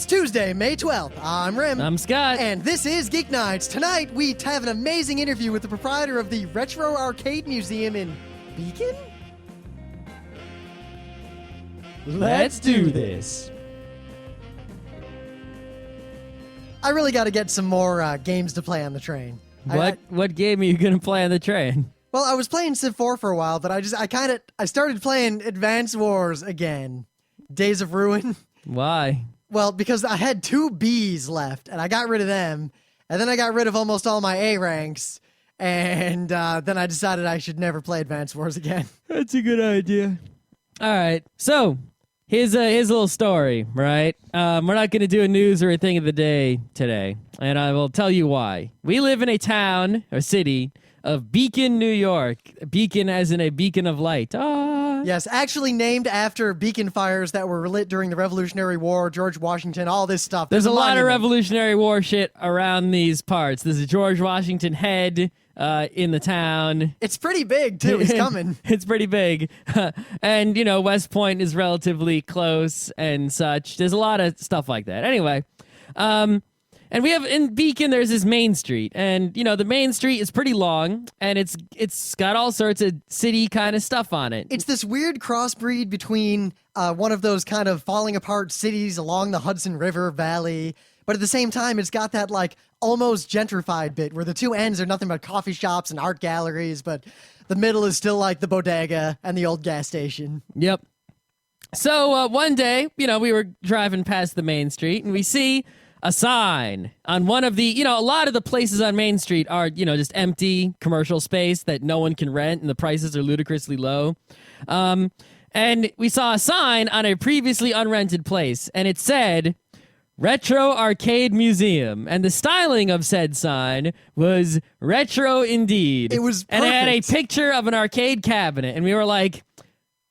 It's Tuesday, May 12th. I'm Rim. I'm Scott. And this is Geeknights. Tonight, we have an amazing interview with the proprietor of the Retro Arcade Museum in Beacon? Let's do this. I really got to get some more games to play on the train. What game are you going to play on the train? Well, I was playing Civ 4 for a while, but I started playing Advance Wars again. Days of Ruin. Why? Well, because I had 2 Bs left, and I got rid of them, and then I got rid of almost all my A ranks, and then I decided I should never play Advance Wars again. That's a good idea. All right, so here's a little story, right? We're not going to do a news or a thing of the day today, and I will tell you why. We live in a town, or city, of Beacon, New York. Beacon as in a beacon of light. Yes, actually named after beacon fires that were lit during the Revolutionary War, George Washington, all this stuff. There's a lot of Revolutionary War shit around these parts. There's a George Washington head in the town. It's pretty big, too. He's coming. It's pretty big. And, West Point is relatively close and such. There's a lot of stuff like that. Anyway, and we have in Beacon, there's this main street, and the main street is pretty long, and it's got all sorts of city kind of stuff on it. It's this weird crossbreed between one of those kind of falling apart cities along the Hudson River Valley, but at the same time, it's got that like almost gentrified bit where the two ends are nothing but coffee shops and art galleries, but the middle is still like the bodega and the old gas station. Yep. So one day, we were driving past the main street, and we see a sign on one of the, a lot of the places on Main Street are, just empty commercial space that no one can rent and the prices are ludicrously low. And we saw a sign on a previously unrented place, and it said Retro Arcade Museum, and the styling of said sign was retro indeed. It was perfect. And it had a picture of an arcade cabinet, and we were like,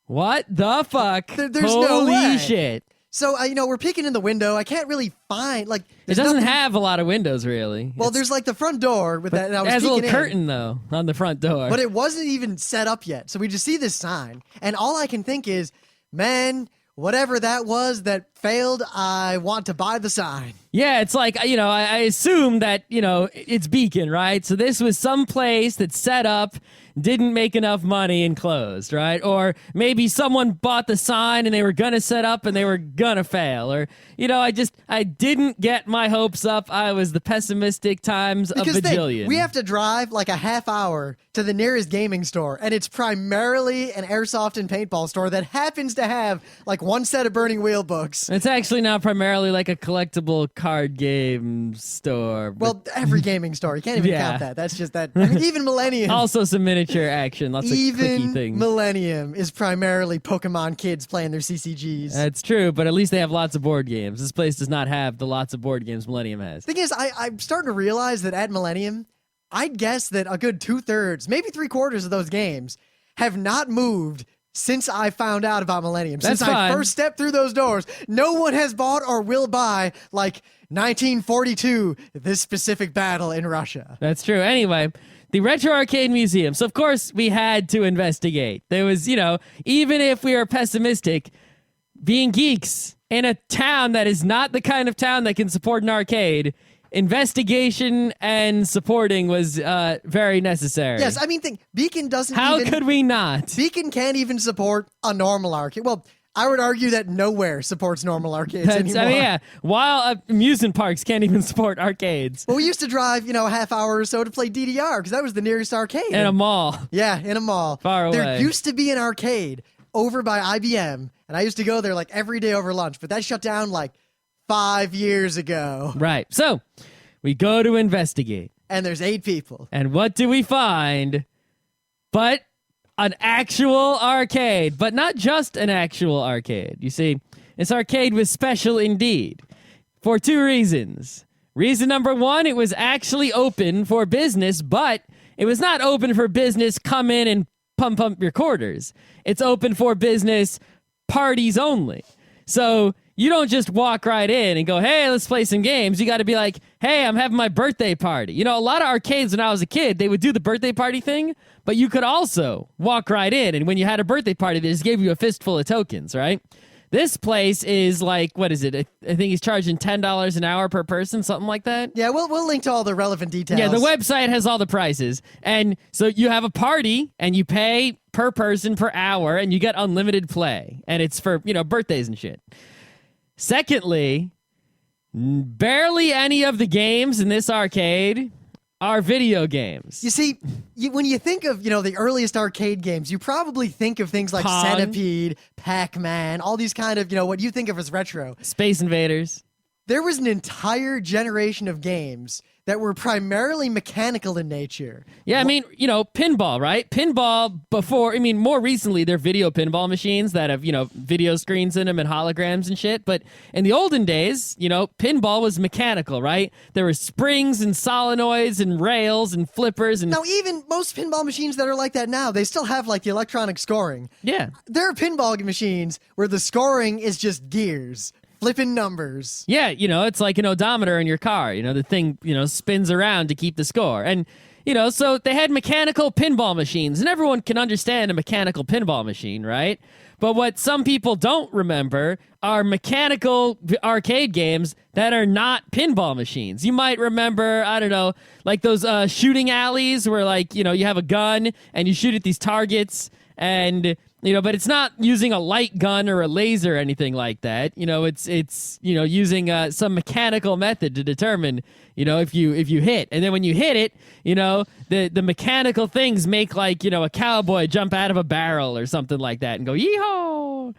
what the fuck? There's Holy no way. shit. So, we're peeking in the window. I can't really find, it doesn't have a lot of windows, really. Well, there's like the front door with that. And I was it has a little peeking curtain, though, on the front door. But it wasn't even set up yet. So we just see this sign. And all I can think is, man, whatever that was that failed, I want to buy the sign. Yeah, it's like, I assume that, it's Beacon, right? So this was some place that set up, didn't make enough money and closed, right? Or maybe someone bought the sign and they were gonna set up and they were gonna fail. Or, I didn't get my hopes up. I was the pessimistic times of bajillion. We have to drive like a half hour to the nearest gaming store, and it's primarily an airsoft and paintball store that happens to have like one set of Burning Wheel books. It's actually now primarily like a collectible card game store. Well, every gaming store. You can't even count that. That's just that. Even Millennium. Also some miniature action, lots of clicky things. Even Millennium is primarily Pokemon kids playing their CCGs. That's true, but at least they have lots of board games. This place does not have the lots of board games Millennium has. Thing is, I'm starting to realize that at Millennium, I'd guess that a good 2/3, maybe 3/4 of those games have not moved since I found out about Millennium. That's since fine. I first stepped through those doors, no one has bought or will buy, like, 1942, this specific battle in Russia. That's true. Anyway, the Retro Arcade Museum. So, of course, we had to investigate. There was, even if we are pessimistic, being geeks in a town that is not the kind of town that can support an arcade, investigation and supporting was very necessary. Yes, Beacon doesn't How could we not? Beacon can't even support a normal arcade. Well, I would argue that nowhere supports normal arcades anymore. While amusement parks can't even support arcades. Well, we used to drive, a half hour or so to play DDR because that was the nearest arcade. In a mall. Yeah, in a mall. Far away. There used to be an arcade over by IBM, and I used to go there like every day over lunch, but that shut down like 5 years ago. Right. So, we go to investigate. And there's 8 people. And what do we find? But an actual arcade, but not just an actual arcade. You see, this arcade was special indeed for 2 reasons. Reason number 1, it was actually open for business, but it was not open for business, come in and pump your quarters. It's open for business, parties only. So you don't just walk right in and go, hey, let's play some games. You got to be like, hey, I'm having my birthday party. A lot of arcades when I was a kid, they would do the birthday party thing, but you could also walk right in. And when you had a birthday party, they just gave you a fistful of tokens, right? This place is like, what is it? I think he's charging $10 an hour per person, something like that. Yeah, we'll link to all the relevant details. Yeah, the website has all the prices. And so you have a party and you pay per person per hour and you get unlimited play. And it's for, birthdays and shit. Secondly, barely any of the games in this arcade are video games. You see, when you think of, the earliest arcade games, you probably think of things like Pong. Centipede, Pac-Man, all these kind of, what you think of as retro. Space Invaders. There was an entire generation of games that were primarily mechanical in nature. Yeah, I mean, pinball, right? Pinball more recently, they're video pinball machines that have, video screens in them and holograms and shit. But in the olden days, pinball was mechanical, right? There were springs and solenoids and rails and flippers. And now, even most pinball machines that are like that now, they still have, like, the electronic scoring. Yeah. There are pinball machines where the scoring is just gears. Flipping numbers. Yeah, it's like an odometer in your car. The thing, spins around to keep the score. And, so they had mechanical pinball machines, and everyone can understand a mechanical pinball machine, right? But what some people don't remember are mechanical arcade games that are not pinball machines. You might remember, I don't know, like those shooting alleys where, like, you have a gun and you shoot at these targets and... but it's not using a light gun or a laser or anything like that. It's using some mechanical method to determine, if you hit. And then when you hit it, the mechanical things make like, a cowboy jump out of a barrel or something like that and go, yee-haw!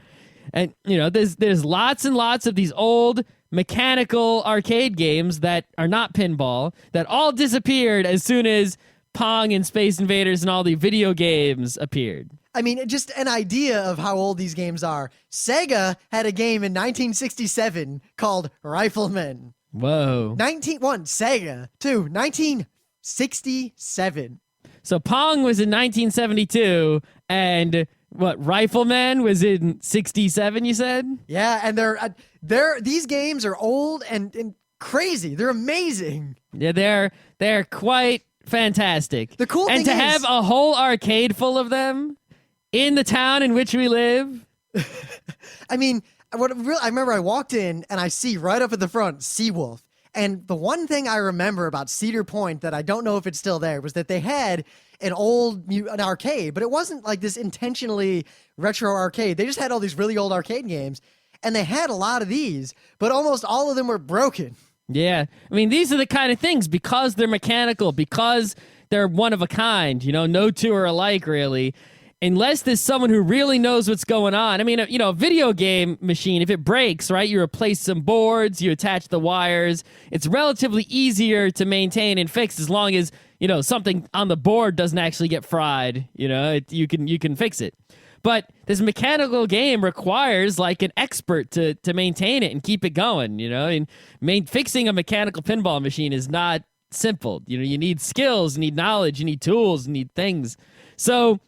And, there's lots and lots of these old mechanical arcade games that are not pinball that all disappeared as soon as Pong and Space Invaders and all the video games appeared. I mean, just an idea of how old these games are. Sega had a game in 1967 called Rifleman. Whoa. 1, Sega. 2, 1967. So Pong was in 1972, and Rifleman was in 67, you said? Yeah, and these games are old and crazy. They're amazing. Yeah, they're quite fantastic. The cool thing is... And to have a whole arcade full of them... in the town in which we live. I mean, I remember I walked in and I see right up at the front Seawolf. And the one thing I remember about Cedar Point that I don't know if it's still there was that they had an arcade, but it wasn't like this intentionally retro arcade. They just had all these really old arcade games, and they had a lot of these, but almost all of them were broken. Yeah. I mean, these are the kind of things, because they're mechanical, because they're one of a kind, no two are alike, really. Unless there's someone who really knows what's going on. I mean, a video game machine, if it breaks, right, you replace some boards, you attach the wires. It's relatively easier to maintain and fix as long as, something on the board doesn't actually get fried. You can fix it. But this mechanical game requires, like, an expert to maintain it and keep it going, And fixing a mechanical pinball machine is not simple. You need skills, you need knowledge, you need tools, you need things. So...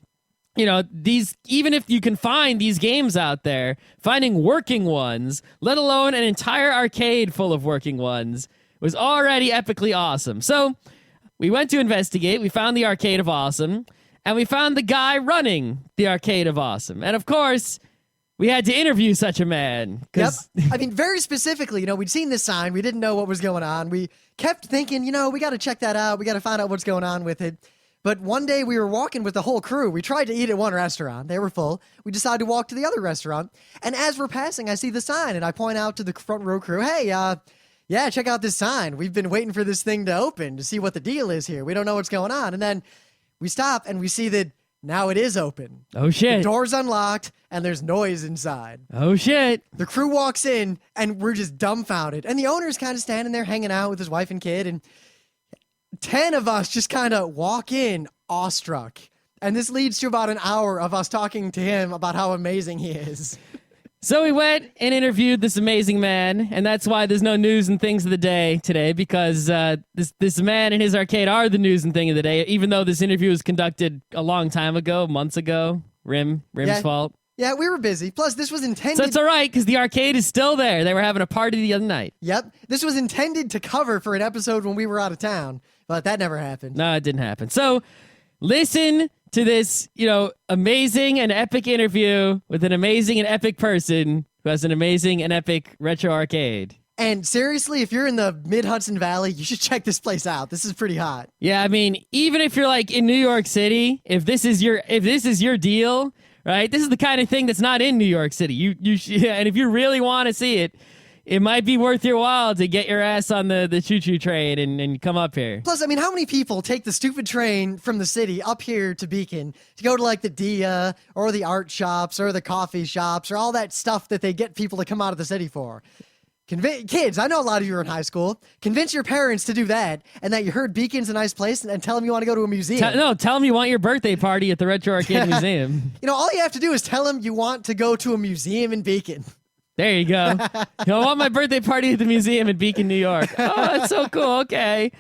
even if you can find these games out there, finding working ones, let alone an entire arcade full of working ones, was already epically awesome. So we went to investigate, we found the Arcade of Awesome, and we found the guy running the Arcade of Awesome. And of course, we had to interview such a man. Yep. I mean, very specifically, we'd seen this sign, we didn't know what was going on. We kept thinking, we got to check that out, we got to find out what's going on with it. But one day we were walking with the whole crew. We tried to eat at one restaurant. They were full. We decided to walk to the other restaurant. And as we're passing, I see the sign, and I point out to the front row crew, hey, check out this sign. We've been waiting for this thing to open to see what the deal is here. We don't know what's going on. And then we stop, and we see that now it is open. Oh, shit. The door's unlocked, and there's noise inside. Oh, shit. The crew walks in, and we're just dumbfounded. And the owner's kind of standing there hanging out with his wife and kid, and 10 of us just kind of walk in awestruck. And this leads to about an hour of us talking to him about how amazing he is. So we went and interviewed this amazing man, and that's why there's no news and things of the day today, because this man and his arcade are the news and thing of the day, even though this interview was conducted a long time ago, months ago. Rim's fault. Yeah, we were busy. Plus, this was intended... So it's all right, because the arcade is still there. They were having a party the other night. Yep. This was intended to cover for an episode when we were out of town, but that never happened. No, it didn't happen. So listen to this, amazing and epic interview with an amazing and epic person who has an amazing and epic retro arcade. And seriously, if you're in the mid-Hudson Valley, you should check this place out. This is pretty hot. Yeah, I mean, even if you're like in New York City, if this is your deal, right? This is the kind of thing that's not in New York City. And if you really want to see it, it might be worth your while to get your ass on the choo-choo train and come up here. Plus, I mean, how many people take the stupid train from the city up here to Beacon to go to like the Dia or the art shops or the coffee shops or all that stuff that they get people to come out of the city for? Kids, I know a lot of you are in high school. Convince your parents to do that and that you heard Beacon's a nice place and tell them you want to go to a museum. Tell them you want your birthday party at the Retro Arcade Museum. You know, all you have to do is tell them you want to go to a museum in Beacon. There you go. I want my birthday party at the museum in Beacon, New York. Oh, that's so cool. Okay.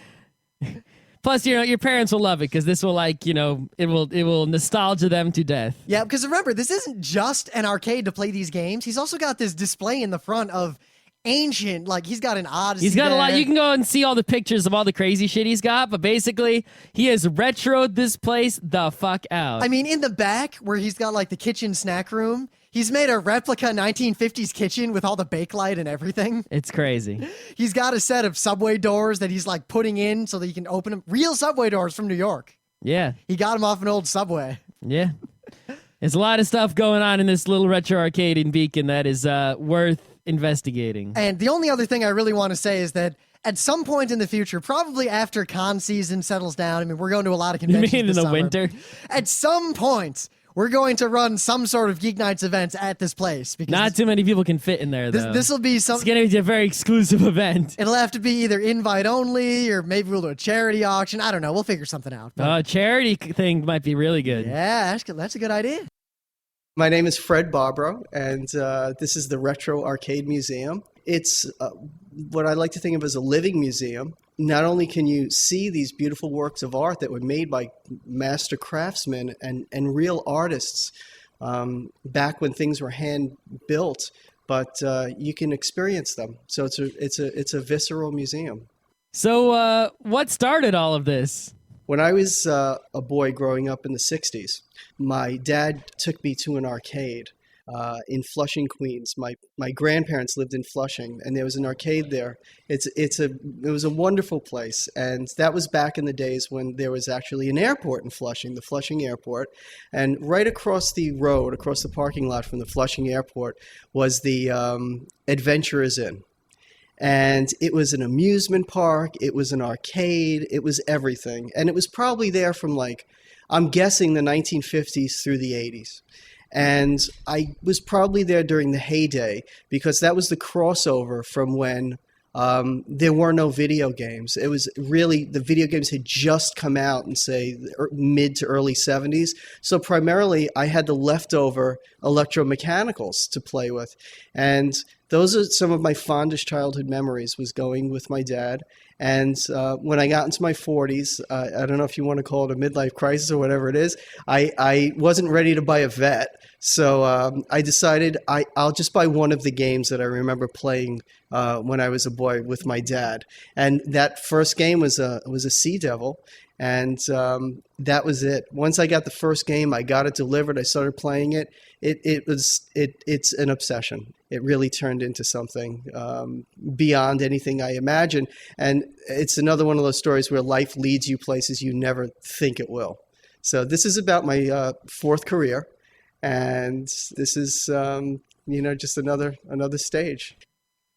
Plus, your parents will love it because this will it will nostalgia them to death. Yeah, because remember, this isn't just an arcade to play these games. He's also got this display in the front of ancient, like he's got an Odyssey. He's got there. a lot. You can go and see all the pictures of all the crazy shit he's got, but basically he has retroed this place the fuck out. I mean, in the back where he's got like the kitchen snack room, he's made a replica 1950s kitchen with all the bakelite and everything. It's crazy. He's got a set of subway doors that he's like putting in so that he can open them. Real subway doors from New York. Yeah. He got them off an old subway. Yeah. There's a lot of stuff going on in this little retro arcade in Beacon that is worth investigating. And the only other thing I really want to say is that at some point in the future, probably after con season settles down, I mean, we're going to a lot of conventions You mean in this the summer. winter? At some point, we're going to run some sort of Geeknights events at this place. Because Not too many people can fit in there, though. this will be some. It's going to be a very exclusive event. It'll have to be either invite only, or maybe we'll do a charity auction. I don't know. We'll figure something out. But A charity thing might be really good. yeah, that's a good idea. My name is Fred Barbaro, and this is the Retro Arcade Museum. It's what I like to think of as a living museum. Not only can you see these beautiful works of art that were made by master craftsmen and real artists back when things were hand-built, but you can experience them. So it's a visceral museum. So what started all of this? When I was a boy growing up in the 60s, my dad took me to an arcade in Flushing, Queens. My grandparents lived in Flushing, and there was an arcade there. It was a wonderful place, and that was back in the days when there was actually an airport in Flushing, the Flushing Airport, and right across the road, across the parking lot from the Flushing Airport, was the Adventurers Inn. And it was an amusement park, it was an arcade, it was everything. And it was probably there from I'm guessing the 1950s through the 80s. And I was probably there during the heyday because that was the crossover from when there were no video games. It was really, the video games had just come out in, say, mid to early 70s. So primarily, I had the leftover electromechanicals to play with. And those are some of my fondest childhood memories, was going with my dad. And when I got into my 40s, I don't know if you want to call it a midlife crisis or whatever it is, I wasn't ready to buy a vet. So I decided I'll just buy one of the games that I remember playing when I was a boy with my dad. And that first game was a Sea Devil. And that was it. Once I got the first game, I got it delivered. I started playing it. It's an obsession. It really turned into something beyond anything I imagined. And it's another one of those stories where life leads you places you never think it will. So this is about my fourth career, and this is just another stage.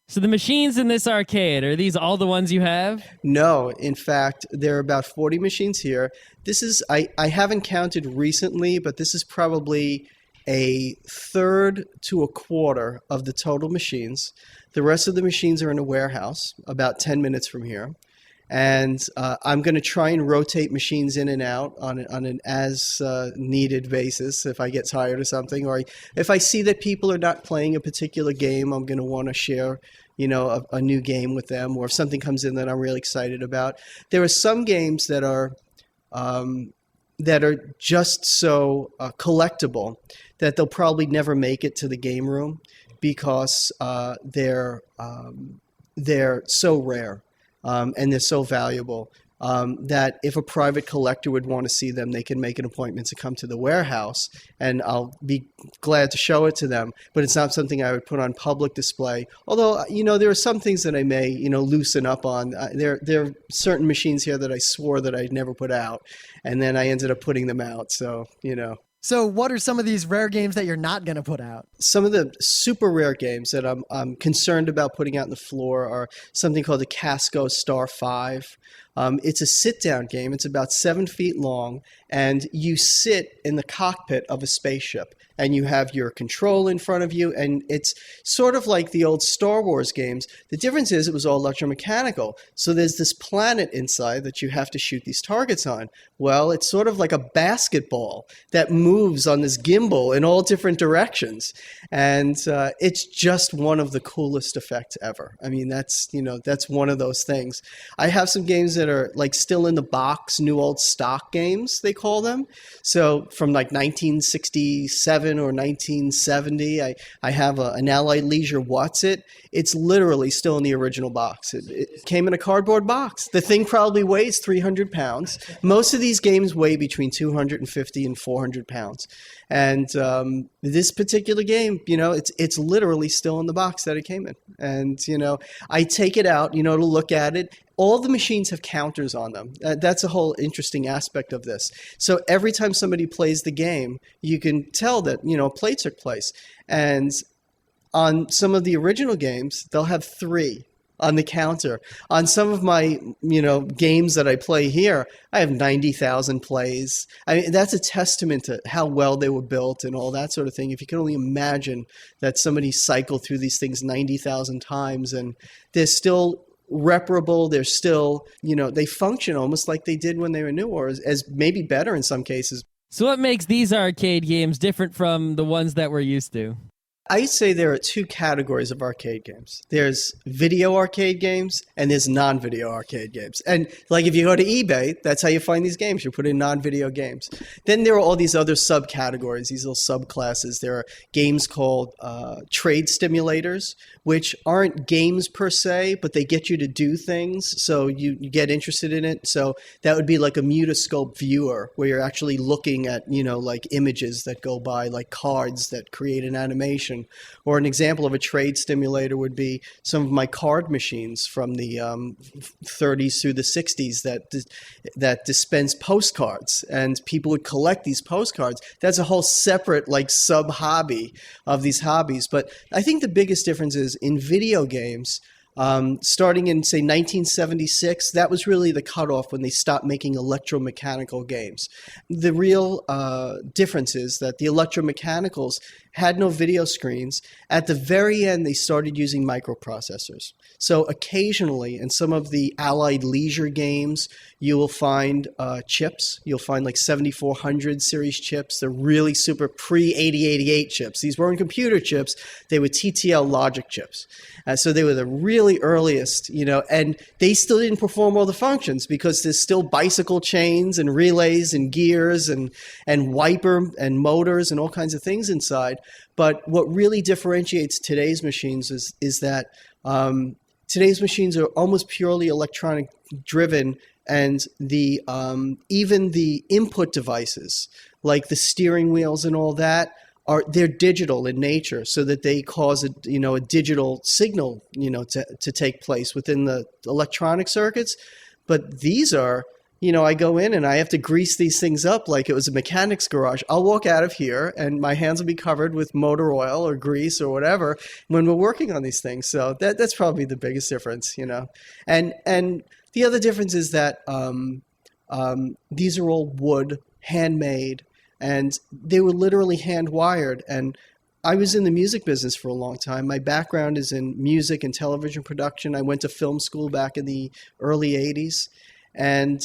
So the machines in this arcade, are these all the ones you have? No, in fact, there are about 40 machines here. This is, I haven't counted recently, but this is probably a third to a quarter of the total machines. The rest of the machines are in a warehouse about 10 minutes from here. And I'm going to try and rotate machines in and out on an as needed basis if I get tired of something, or if I see that people are not playing a particular game, I'm going to want to share a new game with them, or if something comes in that I'm really excited about. There are some games that are just so collectible that they'll probably never make it to the game room because they're so rare. And they're so valuable. that if a private collector would want to see them, they can make an appointment to come to the warehouse, and I'll be glad to show it to them. But it's not something I would put on public display. Although, there are some things that I may, loosen up on. There are certain machines here that I swore that I'd never put out, and then I ended up putting them out. So, So what are some of these rare games that you're not going to put out? Some of the super rare games that I'm concerned about putting out on the floor are something called the Casco Star 5. It's a sit-down game. It's about 7 feet long, and you sit in the cockpit of a spaceship, and you have your control in front of you, and it's sort of like the old Star Wars games. The difference is it was all electromechanical. So there's this planet inside that you have to shoot these targets on. Well, it's sort of like a basketball that moves on this gimbal in all different directions. And it's just one of the coolest effects ever. I mean, that's one of those things. I have some games that are like still in the box, new old stock games, they call them. So from like 1967 or 1970, I have an Allied Leisure What's It. It's literally still in the original box. It came in a cardboard box. The thing probably weighs 300 pounds. Most of these games weigh between 250 and 400 pounds. And this particular game, it's literally still in the box that it came in. And, I take it out, to look at it. All the machines have counters on them. That's a whole interesting aspect of this. So every time somebody plays the game, you can tell that, a play took place. And on some of the original games, they'll have 3 on the counter. On some of my, games that I play here, I have 90,000 plays. I mean, that's a testament to how well they were built and all that sort of thing. If you can only imagine that somebody cycled through these things 90,000 times and they're still reparable, they're still, they function almost like they did when they were new, or as maybe better in some cases. So what makes these arcade games different from the ones that we're used to? I'd say there are 2 categories of arcade games. There's video arcade games and there's non-video arcade games. And like if you go to eBay, that's how you find these games. You put in non-video games. Then there are all these other subcategories, these little subclasses. There are games called trade stimulators, which aren't games per se, but they get you to do things. So you get interested in it. So that would be like a mutoscope viewer where you're actually looking at, like images that go by, like cards that create an animation. Or an example of a trade stimulator would be some of my card machines from the 30s through the 60s that dispense postcards, and people would collect these postcards. That's a whole separate like sub hobby of these hobbies. But I think the biggest difference is in video games. Starting in, say, 1976, that was really the cutoff when they stopped making electromechanical games. The real difference is that the electromechanicals had no video screens. At the very end, they started using microprocessors. So occasionally, in some of the Allied Leisure games, you will find chips. You'll find like 7400 series chips. They're really super pre-8088 chips. These weren't computer chips. They were TTL logic chips. So they were the really earliest, and they still didn't perform all the functions because there's still bicycle chains and relays and gears and wiper and motors and all kinds of things inside. But what really differentiates today's machines is that today's machines are almost purely electronic driven, and the even the input devices like the steering wheels and all that they're digital in nature, so that they cause a digital signal to take place within the electronic circuits. But these are, I go in and I have to grease these things up like it was a mechanic's garage. I'll walk out of here and my hands will be covered with motor oil or grease or whatever when we're working on these things. So that's probably the biggest difference, And the other difference is that these are all wood, handmade, and they were literally hand-wired. And I was in the music business for a long time. My background is in music and television production. I went to film school back in the early 80s. And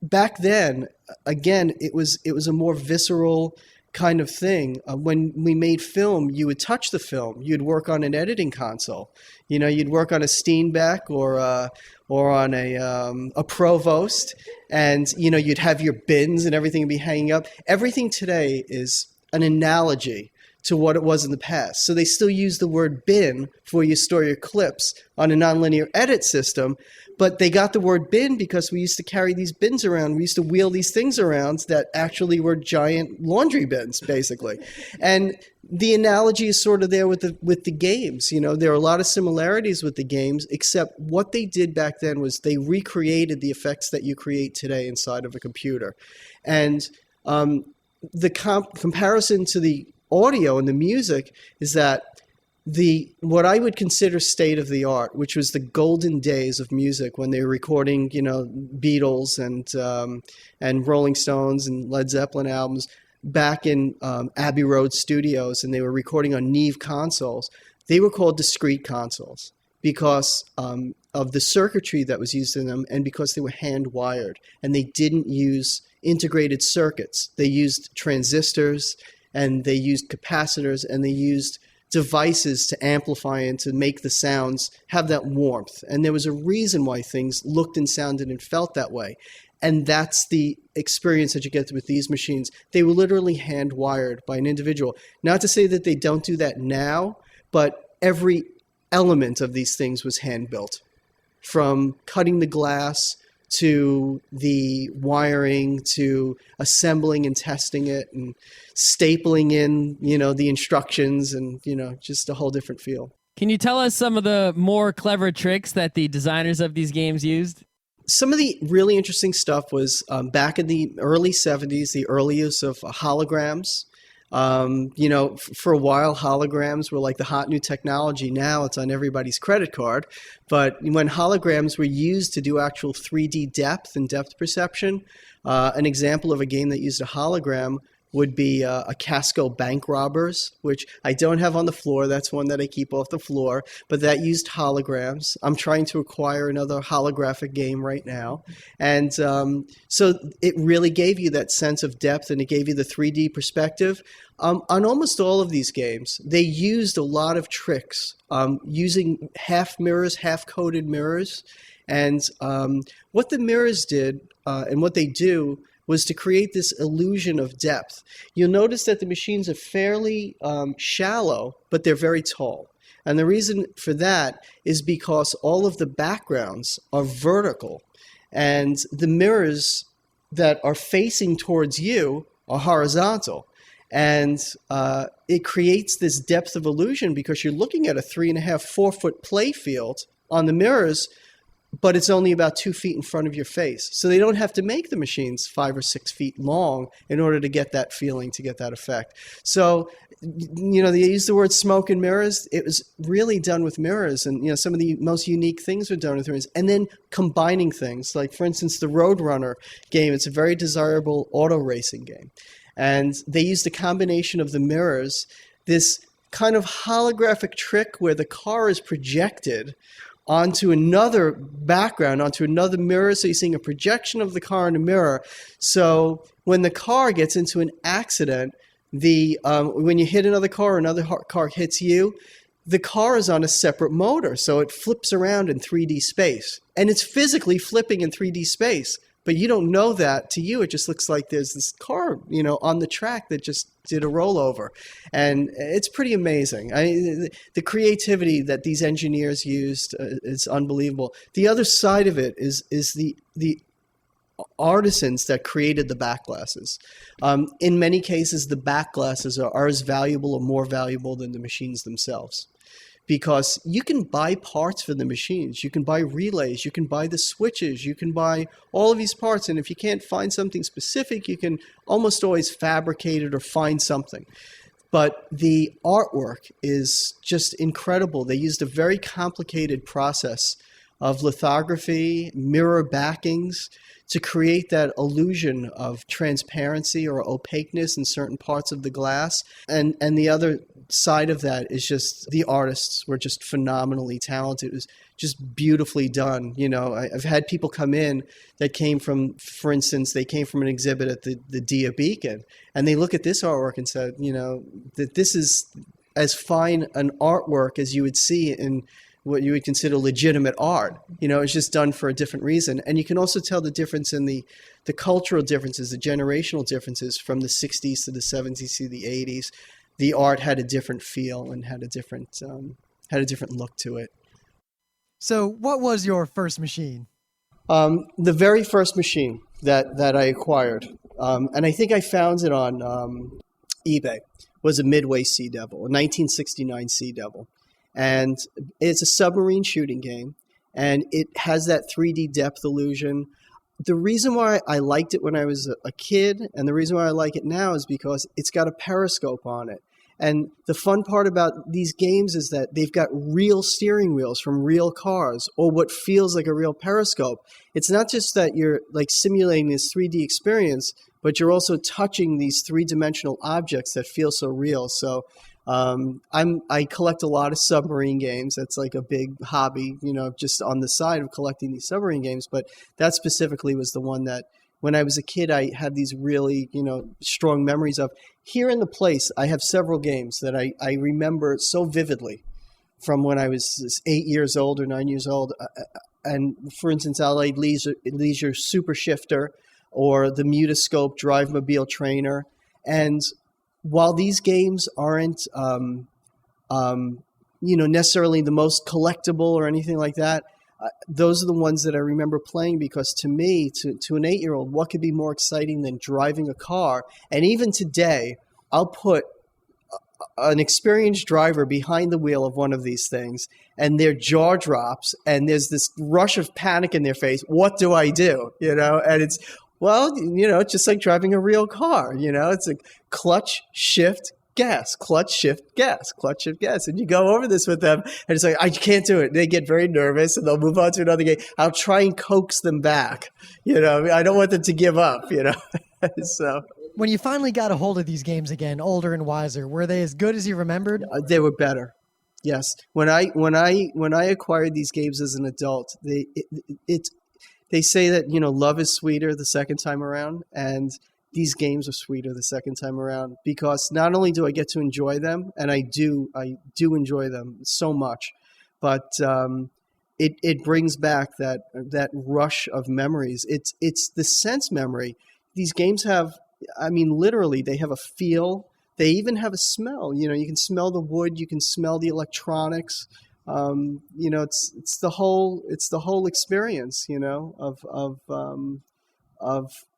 back then, again, it was a more visceral kind of thing. When we made film, you would touch the film. You'd work on an editing console. You'd work on a Steenbeck or on a Provost, and you'd have your bins and everything would be hanging up. Everything today is an analogy to what it was in the past. So they still use the word bin for where you store your clips on a nonlinear edit system, but they got the word bin because we used to carry these bins around. We used to wheel these things around that actually were giant laundry bins, basically. And the analogy is sort of there with the games. You know, there are a lot of similarities with the games, except what they did back then was they recreated the effects that you create today inside of a computer. And the comparison to the audio and the music is that what I would consider state of the art, which was the golden days of music when they were recording, you know, Beatles and Rolling Stones and Led Zeppelin albums back in Abbey Road studios, and they were recording on Neve consoles. They were called discrete consoles because of the circuitry that was used in them, and because they were hand wired, and they didn't use integrated circuits. They used transistors, and they used capacitors, and they used devices to amplify and to make the sounds have that warmth. And there was a reason why things looked and sounded and felt that way. And that's the experience that you get with these machines. They were literally hand wired by an individual. Not to say that they don't do that now, but every element of these things was hand built. From cutting the glass to the wiring, to assembling and testing it, and stapling in, you know, the instructions, and, you know, just a whole different feel. Can you tell us some of the more clever tricks that the designers of these games used? Some of the really interesting stuff was back in the early 70s, the early use of holograms. You know, for a while, holograms were like the hot new technology. Now it's on everybody's credit card. But when holograms were used to do actual 3D depth and depth perception, an example of a game that used a hologram would be a Casco Bank Robbers, which I don't have on the floor. That's one that I keep off the floor. But that used holograms. I'm trying to acquire another holographic game right now. And so it really gave you that sense of depth, and it gave you the 3D perspective. On almost all of these games, they used a lot of tricks using half mirrors, half-coated mirrors. And what the mirrors did and what they do was to create this illusion of depth. You'll notice that the machines are fairly shallow, but they're very tall. And the reason for that is because all of the backgrounds are vertical, and the mirrors that are facing towards you are horizontal. And it creates this depth of illusion because you're looking at a 3.5, 4 foot play field on the mirrors, but it's only about 2 feet in front of your face. So they don't have to make the machines 5 or 6 feet long in order to get that feeling, to get that effect. So, you know, they use the word smoke and mirrors. It was really done with mirrors, and, you know, some of the most unique things were done with mirrors. And then combining things, like, for instance, the Roadrunner game. It's a very desirable auto racing game. And they used a combination of the mirrors, this kind of holographic trick where the car is projected onto another background, onto another mirror. So you're seeing a projection of the car in a mirror. So when the car gets into an accident, when you hit another car hits you, the car is on a separate motor. So it flips around in 3D space. And it's physically flipping in 3D space. But you don't know that. To you, it just looks like there's this car, you know, on the track that just did a rollover. And it's pretty amazing. The creativity that these engineers used is unbelievable. The other side of it is the artisans that created the back glasses. In many cases, the back glasses are as valuable or more valuable than the machines themselves. Because you can buy parts for the machines. You can buy relays. You can buy the switches. You can buy all of these parts. And if you can't find something specific, you can almost always fabricate it or find something. But the artwork is just incredible. They used a very complicated process of lithography, mirror backings, to create that illusion of transparency or opaqueness in certain parts of the glass. And the other side of that is just the artists were just phenomenally talented. It was just beautifully done. You know, I've had people come in that came from, for instance, they came from an exhibit at the Dia Beacon, and they look at this artwork and said, you know, that this is as fine an artwork as you would see in what you would consider legitimate art. You know, it's just done for a different reason. And you can also tell the difference in the cultural differences, the generational differences from the 60s to the 70s to the 80s. the art had a different feel and had a different look to it. So, what was your first machine? The very first machine that I acquired, and I think I found it on eBay, was a Midway Sea Devil, a 1969 Sea Devil. And it's a submarine shooting game, and it has that 3D depth illusion. The reason why I liked it when I was a kid, and the reason why I like it now, is because it's got a periscope on it. And the fun part about these games is that they've got real steering wheels from real cars, or what feels like a real periscope. It's not just that you're like simulating this 3D experience, but you're also touching these three-dimensional objects that feel so real. So I collect a lot of submarine games. That's like a big hobby, just on the side of collecting these submarine games. But that specifically was the one that, when I was a kid, I had these really, strong memories of. Here in the place, I have several games that I remember so vividly from when I was 8 years old or 9 years old. And for instance, Allied Leisure Super Shifter, or the Mutascope Drive-Mobile Trainer. And while these games aren't, necessarily the most collectible or anything like that, those are the ones that I remember playing, because to me, to an 8-year-old, what could be more exciting than driving a car? And even today, I'll put an experienced driver behind the wheel of one of these things, and their jaw drops, and there's this rush of panic in their face. What do I do? And it's, it's just like driving a real car. It's like clutch, shift, gas, clutch, shift, gas, clutch, shift, gas. And you go over this with them, and it's like, I can't do it. They get very nervous, and they'll move on to another game. I'll try and coax them back. I don't want them to give up, So When you finally got a hold of these games again, older and wiser, were they as good as you remembered? They were better. Yes. When I acquired these games as an adult, they say that, love is sweeter the second time around, and these games are sweeter the second time around, because not only do I get to enjoy them, and I do enjoy them so much, but it brings back that rush of memories. It's the sense memory. These games have, literally, they have a feel. They even have a smell. You can smell the wood. You can smell the electronics. It's the whole experience.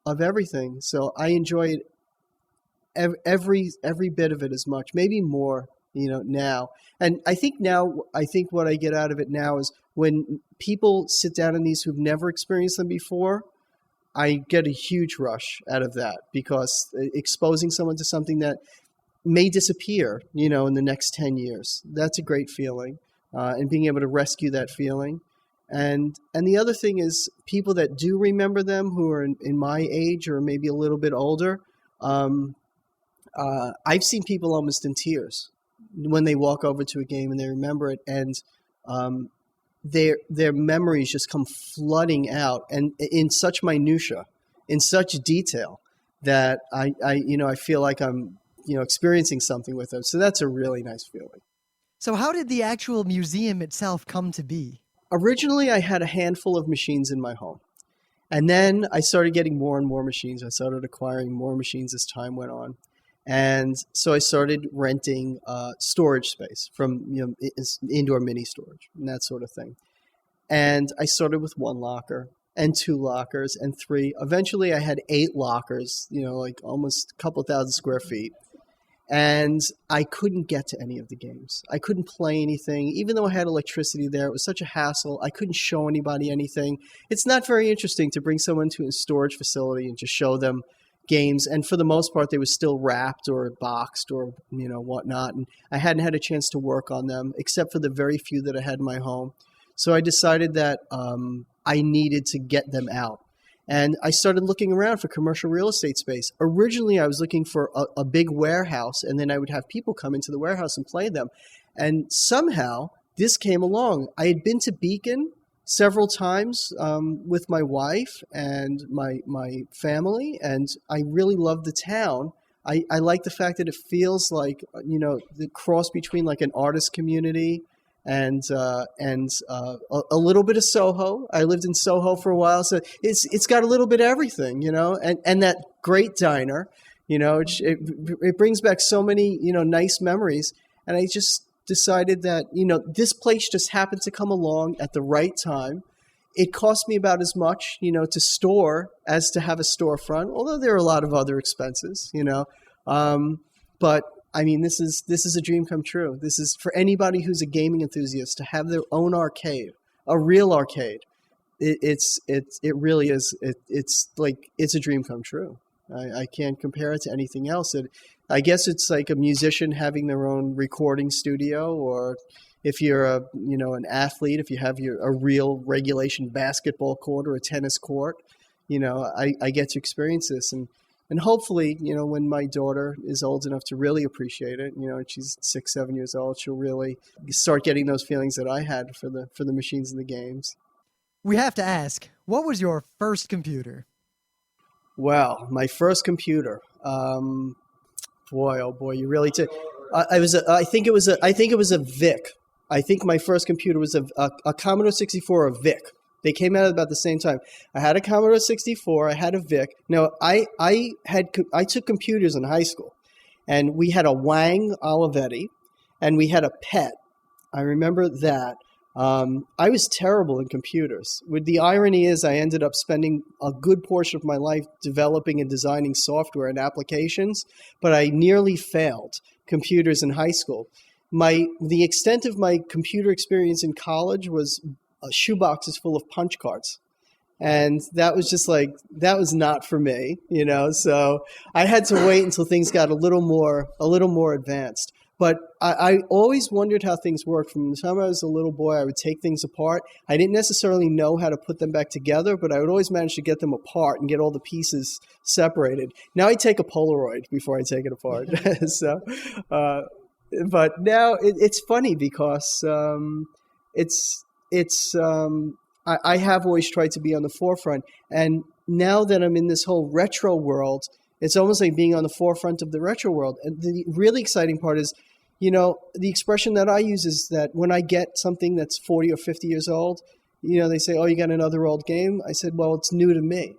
Of everything. So I enjoyed every bit of it as much, maybe more, now. And I think what I get out of it now is when people sit down in these who've never experienced them before, I get a huge rush out of that, because exposing someone to something that may disappear, in the next 10 years, that's a great feeling. And being able to rescue that feeling. And the other thing is, people that do remember them, who are in my age or maybe a little bit older, I've seen people almost in tears when they walk over to a game and they remember it, and their memories just come flooding out, and in such minutia, in such detail, that I feel like I'm experiencing something with them. So that's a really nice feeling. So how did the actual museum itself come to be? Originally, I had a handful of machines in my home. And then I started getting more and more machines. I started acquiring more machines as time went on. And so I started renting storage space from indoor mini storage and that sort of thing. And I started with 1 locker and 2 lockers and 3. Eventually, I had 8 lockers, like almost a couple thousand square feet. And I couldn't get to any of the games. I couldn't play anything. Even though I had electricity there, it was such a hassle. I couldn't show anybody anything. It's not very interesting to bring someone to a storage facility and just show them games. And for the most part, they were still wrapped or boxed or, whatnot. And I hadn't had a chance to work on them, except for the very few that I had in my home. So I decided that I needed to get them out. And I started looking around for commercial real estate space. Originally, I was looking for a big warehouse, and then I would have people come into the warehouse and play them. And somehow, this came along. I had been to Beacon several times with my wife and my family, and I really loved the town. I like the fact that it feels like, the cross between like an artist community and a little bit of Soho. I lived in Soho for a while, so it's got a little bit of everything, and that great diner, It brings back so many, nice memories. And I just decided that, this place just happened to come along at the right time. It cost me about as much, to store as to have a storefront, although there are a lot of other expenses, But I mean, this is a dream come true. This is for anybody who's a gaming enthusiast to have their own arcade, a real arcade. It really is. It's a dream come true. I can't compare it to anything else. I guess it's like a musician having their own recording studio, or if you're an athlete, if you have a real regulation basketball court or a tennis court, I get to experience this, and hopefully, when my daughter is old enough to really appreciate it, she's 6, 7 years old, she'll really start getting those feelings that I had for the machines and the games. We have to ask, what was your first computer? Well, my first computer, boy, oh boy, you really did. I think it was a VIC. I think my first computer was a Commodore 64 or a VIC. They came out at about the same time. I had a Commodore 64. I had a VIC. Now, I took computers in high school, and we had a Wang Olivetti, and we had a PET. I remember that. I was terrible in computers. The irony is I ended up spending a good portion of my life developing and designing software and applications, but I nearly failed computers in high school. The extent of my computer experience in college was shoeboxes full of punch cards. And that was that was not for me, so I had to wait until things got a little more advanced. But I always wondered how things worked. From the time I was a little boy, I would take things apart. I didn't necessarily know how to put them back together, but I would always manage to get them apart and get all the pieces separated. Now I take a Polaroid before I take it apart. But now it's funny because I have always tried to be on the forefront. And now that I'm in this whole retro world, it's almost like being on the forefront of the retro world. And the really exciting part is, the expression that I use is that when I get something that's 40 or 50 years old, they say, oh, you got another old game? I said, well, it's new to me.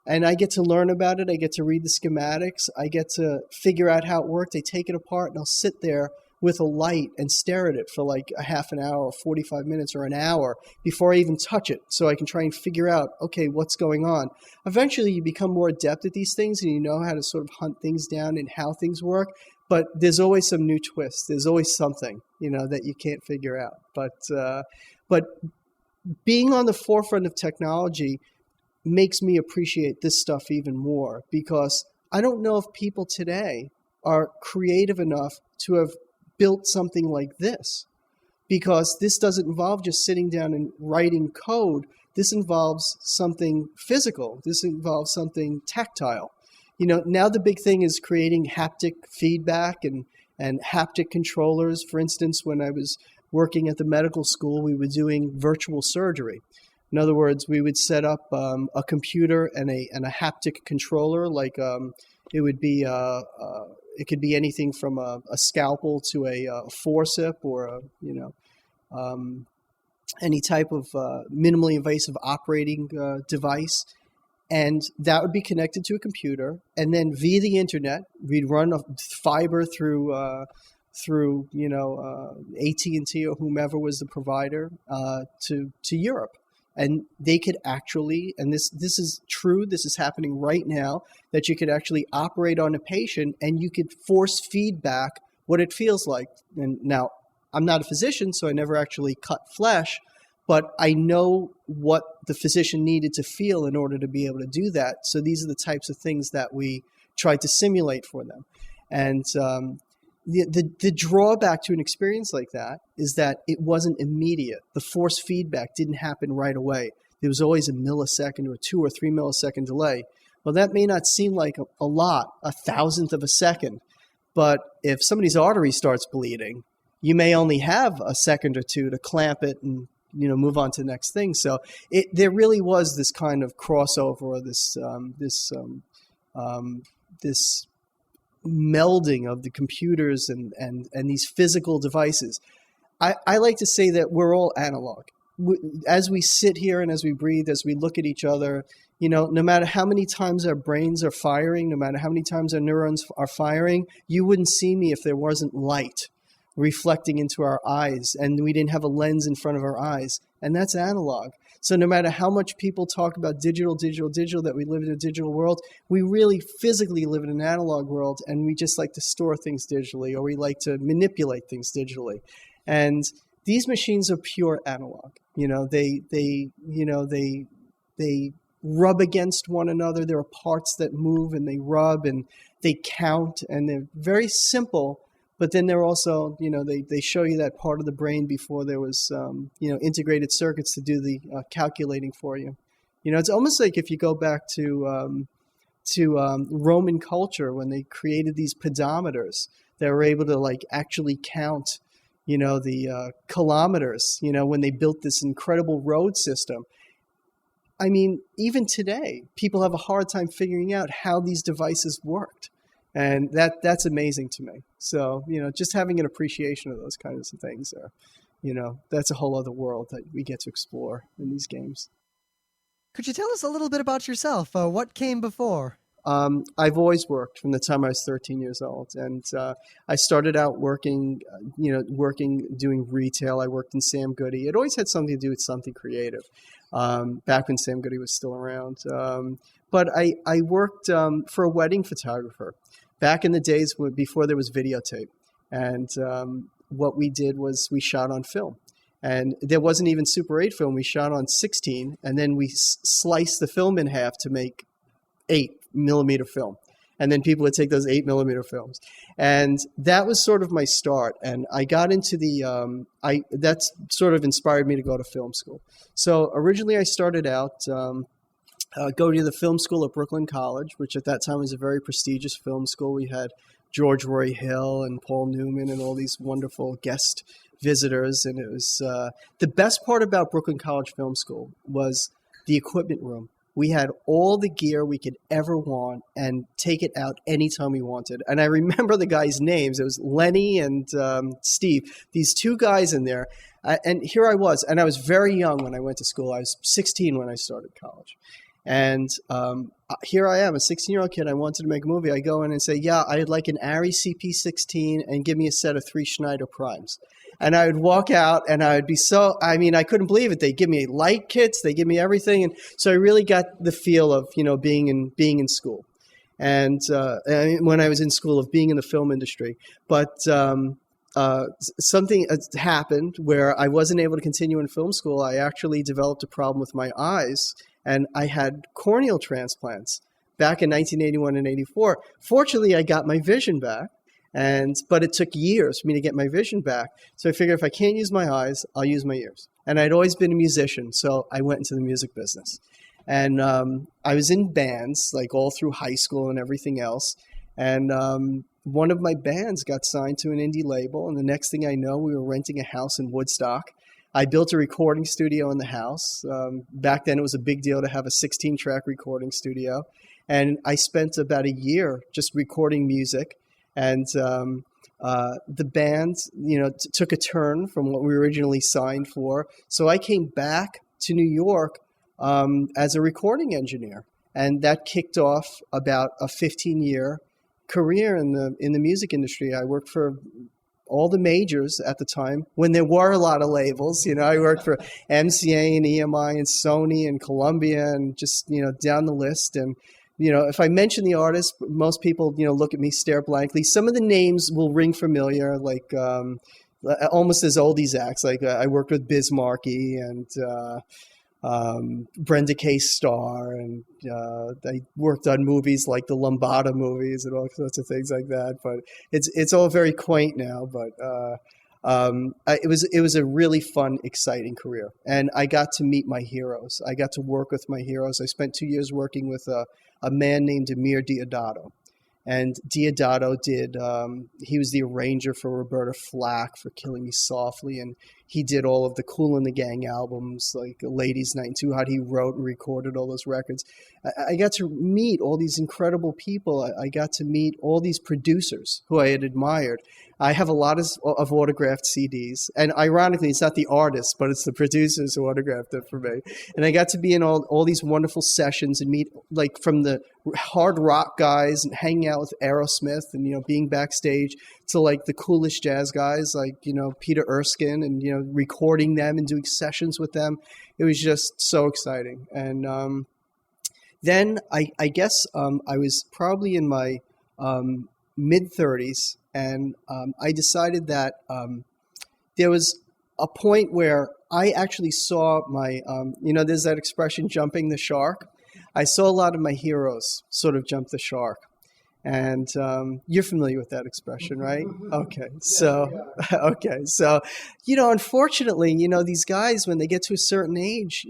And I get to learn about it. I get to read the schematics. I get to figure out how it worked. I take it apart and I'll sit there with a light and stare at it for like a half an hour or 45 minutes or an hour before I even touch it, so I can try and figure out, okay, what's going on. Eventually you become more adept at these things and you know how to sort of hunt things down and how things work, but there's always some new twist. There's always something, that you can't figure out. But being on the forefront of technology makes me appreciate this stuff even more, because I don't know if people today are creative enough to have built something like this, because this doesn't involve just sitting down and writing code. This involves something physical. This involves something tactile. Now the big thing is creating haptic feedback and haptic controllers. For instance, when I was working at the medical school, we were doing virtual surgery. In other words, we would set up a computer and a haptic controller, like it would be it could be anything from a scalpel to a forcep, or any type of minimally invasive operating device, and that would be connected to a computer, and then via the internet, we'd run a fiber through AT&T or whomever was the provider to Europe. And they could actually, and this is true, this is happening right now, that you could actually operate on a patient and you could force feedback what it feels like. And now, I'm not a physician, so I never actually cut flesh, but I know what the physician needed to feel in order to be able to do that. So these are the types of things that we try to simulate for them. And the drawback to an experience like that is that it wasn't immediate. The force feedback didn't happen right away. There was always a millisecond or 2 or 3 millisecond delay. Well, that may not seem like a lot, a thousandth of a second, but if somebody's artery starts bleeding, you may only have a second or two to clamp it and move on to the next thing. So there really was this kind of crossover, or this melding of the computers and these physical devices. I like to say that we're all analog. As we sit here and as we breathe, as we look at each other, no matter how many times our brains are firing, no matter how many times our neurons are firing, you wouldn't see me if there wasn't light reflecting into our eyes, and we didn't have a lens in front of our eyes. And that's analog. So no matter how much people talk about digital, that we live in a digital world, we really physically live in an analog world, and we just like to store things digitally, or we like to manipulate things digitally. And these machines are pure analog. They rub against one another. There are parts that move and they rub and they count, and they're very simple. But then they're also, they show you that part of the brain before there was, integrated circuits to do the calculating for you. It's almost like if you go back to Roman culture, when they created these pedometers, they were able to actually count, the kilometers, when they built this incredible road system. I mean, even today, people have a hard time figuring out how these devices worked. And that's amazing to me. So, just having an appreciation of those kinds of things are, that's a whole other world that we get to explore in these games. Could you tell us a little bit about yourself? What came before? I've always worked from the time I was 13 years old. And I started out working, doing retail. I worked in Sam Goody. It always had something to do with something creative, back when Sam Goody was still around. But I worked for a wedding photographer back in the days before there was videotape. And what we did was we shot on film. And there wasn't even Super 8 film. We shot on 16, and then we sliced the film in half to make 8mm film. And then people would take those 8mm films. And that was sort of my start. And I got into that's sort of inspired me to go to film school. So originally I started out go to the film school at Brooklyn College, which at that time was a very prestigious film school. We had George Roy Hill and Paul Newman and all these wonderful guest visitors. And it was the best part about Brooklyn College Film School was the equipment room. We had all the gear we could ever want and take it out anytime we wanted. And I remember the guys' names. It was Lenny and Steve, these two guys in there. And here I was, and I was very young when I went to school. I was 16 when I started college. And here I am, a 16-year-old kid. I wanted to make a movie. I go in and say, yeah, I'd like an Arri CP16 and give me a set of 3 Schneider Primes. And I would walk out and I would be I couldn't believe it. They give me light kits, they give me everything. And so I really got the feel of, being in school. And when I was in school, of being in the film industry. But something happened where I wasn't able to continue in film school. I actually developed a problem with my eyes, and I had corneal transplants back in 1981 and 84. Fortunately, I got my vision back. But it took years for me to get my vision back. So I figured if I can't use my eyes, I'll use my ears. And I'd always been a musician, so I went into the music business. And I was in bands, all through high school and everything else. And one of my bands got signed to an indie label, and the next thing I know, we were renting a house in Woodstock. I built a recording studio in the house. Back then, it was a big deal to have a 16-track recording studio. And I spent about a year just recording music. And the band, took a turn from what we originally signed for. So I came back to New York as a recording engineer, and that kicked off about a 15-year career in the music industry. I worked for all the majors at the time when there were a lot of labels. I worked for MCA and EMI and Sony and Columbia and just down the list. And if I mention the artist, most people, look at me, stare blankly. Some of the names will ring familiar, almost as oldies acts. I worked with Biz Markie and Brenda K. Starr, and I worked on movies like the Lambada movies and all sorts of things like that. But it's all very quaint now. But it was a really fun, exciting career, and I got to meet my heroes. I got to work with my heroes. I spent 2 years working with a man named Amir Deodato. And Deodato he was the arranger for Roberta Flack for Killing Me Softly. And he did all of the Kool and the Gang albums, like Ladies Night and Two Hot. He wrote and recorded all those records. I got to meet all these incredible people. I got to meet all these producers who I had admired. I have a lot of autographed CDs, and ironically, it's not the artists, but it's the producers who autographed it for me. And I got to be in all these wonderful sessions and meet, like, from the hard rock guys and hanging out with Aerosmith and, being backstage, to like the coolest jazz guys, like, Peter Erskine, and, recording them and doing sessions with them. It was just so exciting. And then I guess I was probably in my mid-30s, and I decided that there was a point where I actually saw my, there's that expression, jumping the shark. I saw a lot of my heroes sort of jump the shark. And you're familiar with that expression, right? Okay. So, unfortunately, these guys, when they get to a certain age,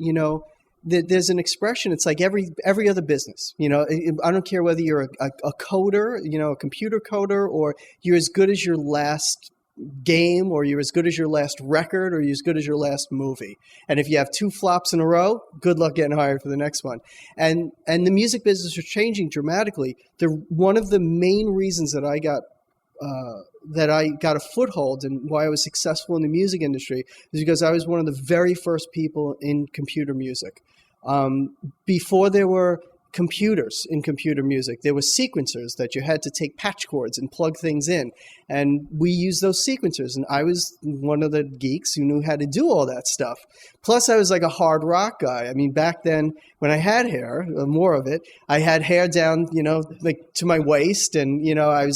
there's an expression. It's like every other business. I don't care whether you're a coder, a computer coder, or you're as good as your last game, or you're as good as your last record, or you're as good as your last movie. And if you have 2 flops in a row, good luck getting hired for the next one. And the music business is changing dramatically. One of the main reasons that I got a foothold and why I was successful in the music industry is because I was one of the very first people in computer music. Before there were computers in computer music, there were sequencers that you had to take patch cords and plug things in. And we used those sequencers. And I was one of the geeks who knew how to do all that stuff. Plus, I was like a hard rock guy. I mean, back then when I had hair, more of it, I had hair down, like to my waist. And, I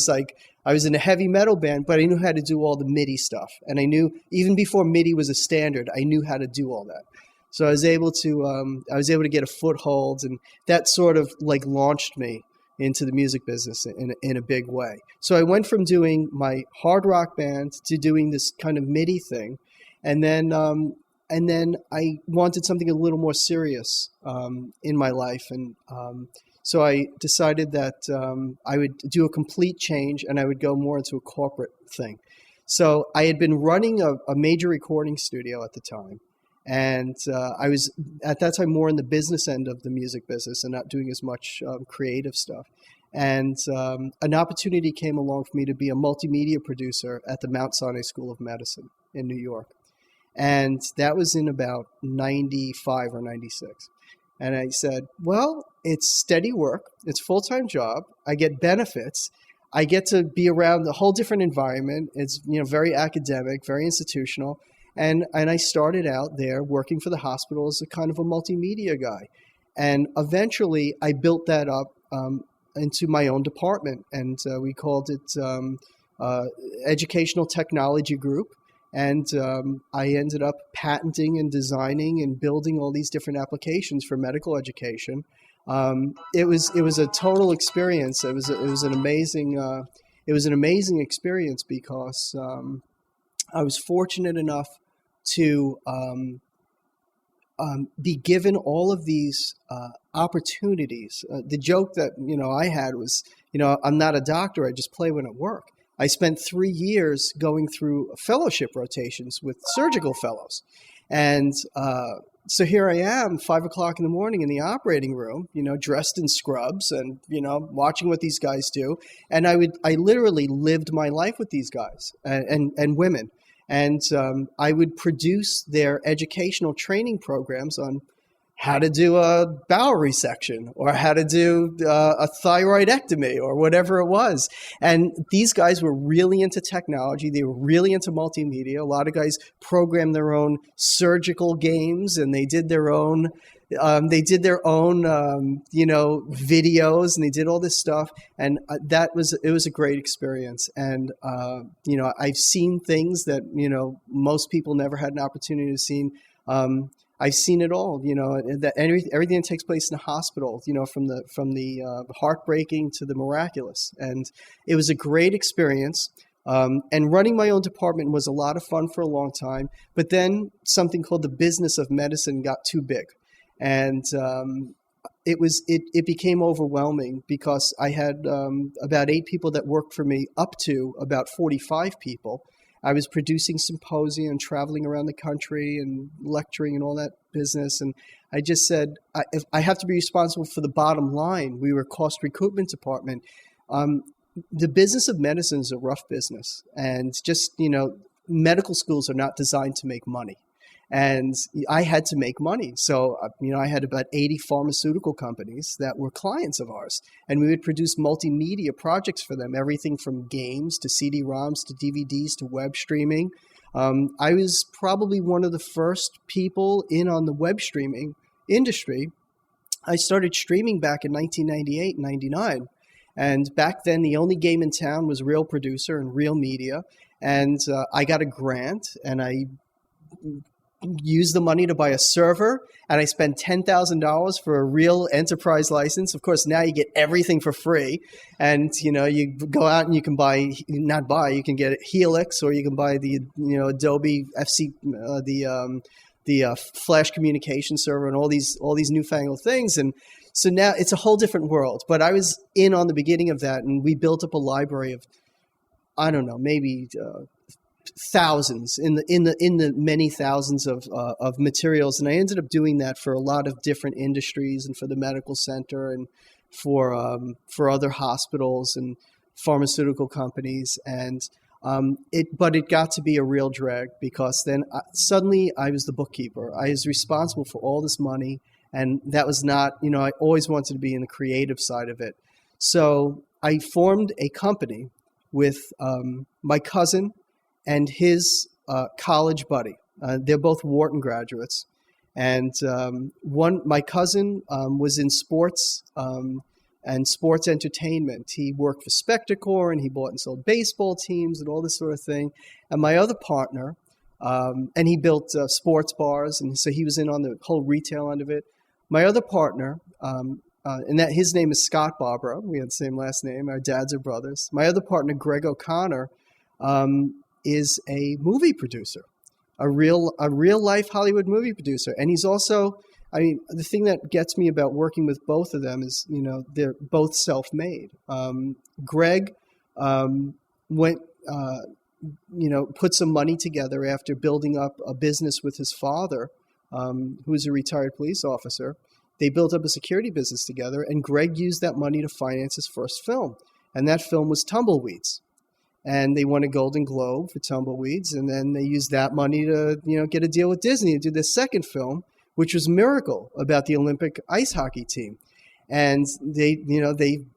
was in a heavy metal band, but I knew how to do all the MIDI stuff. And I knew, even before MIDI was a standard, I knew how to do all that. So I was able to get a foothold, and that sort of like launched me into the music business in a big way. So I went from doing my hard rock band to doing this kind of MIDI thing, and then I wanted something a little more serious in my life, and so I decided that I would do a complete change, and I would go more into a corporate thing. So I had been running a major recording studio at the time. And I was, at that time, more in the business end of the music business and not doing as much creative stuff. And an opportunity came along for me to be a multimedia producer at the Mount Sinai School of Medicine in New York. And that was in about 95 or 96. And I said, well, it's steady work. It's a full-time job. I get benefits. I get to be around a whole different environment. It's, very academic, very institutional. And I started out there working for the hospital as a kind of a multimedia guy. And eventually I built that up into my own department. And we called it Educational Technology Group. And I ended up patenting and designing and building all these different applications for medical education. It was a total experience. It was an amazing experience because I was fortunate enough to be given all of these opportunities. The joke that I had was, I'm not a doctor. I just play when at work. I spent 3 years going through fellowship rotations with surgical fellows, and so here I am, 5 o'clock in the morning in the operating room, dressed in scrubs and watching what these guys do. And I literally lived my life with these guys and women. And I would produce their educational training programs on how to do a bowel resection or how to do a thyroidectomy or whatever it was. And these guys were really into technology. They were really into multimedia. A lot of guys programmed their own surgical games, and they did their own videos, and they did all this stuff. And it was a great experience. And, I've seen things that, most people never had an opportunity to see. I've seen it all, that everything that takes place in a hospital, from the heartbreaking to the miraculous. And it was a great experience. And running my own department was a lot of fun for a long time. But then something called the business of medicine got too big. And it became overwhelming because I had about 8 people that worked for me up to about 45 people. I was producing symposia and traveling around the country and lecturing and all that business. And I just said, if I have to be responsible for the bottom line. We were a cost recoupment department. The business of medicine is a rough business. And just, medical schools are not designed to make money. And I had to make money. So, I had about 80 pharmaceutical companies that were clients of ours. And we would produce multimedia projects for them, everything from games to CD-ROMs to DVDs to web streaming. I was probably one of the first people in on the web streaming industry. I started streaming back in 1998, 99. And back then, the only game in town was Real Producer and Real Media. And I got a grant, and I used the money to buy a server, and I spent $10,000 for a real enterprise license. Of course, now you get everything for free, and you go out and you can you can get Helix, or you can buy the Adobe FC, the Flash communication server, and all these newfangled things. And so now it's a whole different world. But I was in on the beginning of that, and we built up a library of, I don't know, maybe thousands in the many thousands of materials. And I ended up doing that for a lot of different industries, and for the medical center, and for other hospitals and pharmaceutical companies. And it got to be a real drag, because then suddenly I was the bookkeeper. I was responsible for all this money, and that was not, I always wanted to be in the creative side of it. So I formed a company with my cousin and his college buddy. They're both Wharton graduates. And my cousin was in sports and sports entertainment. He worked for Spectacor, and he bought and sold baseball teams and all this sort of thing. And my other partner, and he built sports bars, and so he was in on the whole retail end of it. My other partner, and that his name is Scott Barbara. We had the same last name. Our dads are brothers. My other partner, Greg O'Connor, is a movie producer, a real life Hollywood movie producer. And he's also, the thing that gets me about working with both of them is, they're both self-made. Greg went, put some money together after building up a business with his father, who is a retired police officer. They built up a security business together, and Greg used that money to finance his first film. And that film was Tumbleweeds. And they won a Golden Globe for Tumbleweeds, and then they used that money to, get a deal with Disney to do the second film, which was Miracle, about the Olympic ice hockey team. And they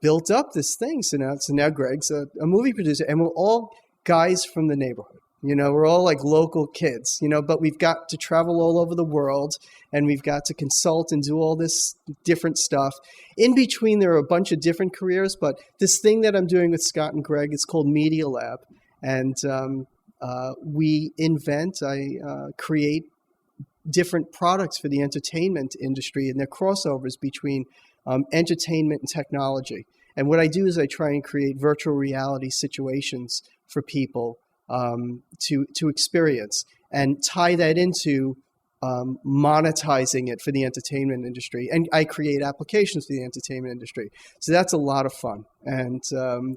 built up this thing. So now Greg's a movie producer, and we're all guys from the neighborhood. We're all like local kids, but we've got to travel all over the world, and we've got to consult and do all this different stuff. In between, there are a bunch of different careers, but this thing that I'm doing with Scott and Greg is called Media Lab. And we create different products for the entertainment industry, and they're crossovers between entertainment and technology. And what I do is I try and create virtual reality situations for people to experience, and tie that into monetizing it for the entertainment industry. And I create applications for the entertainment industry. So that's a lot of fun. And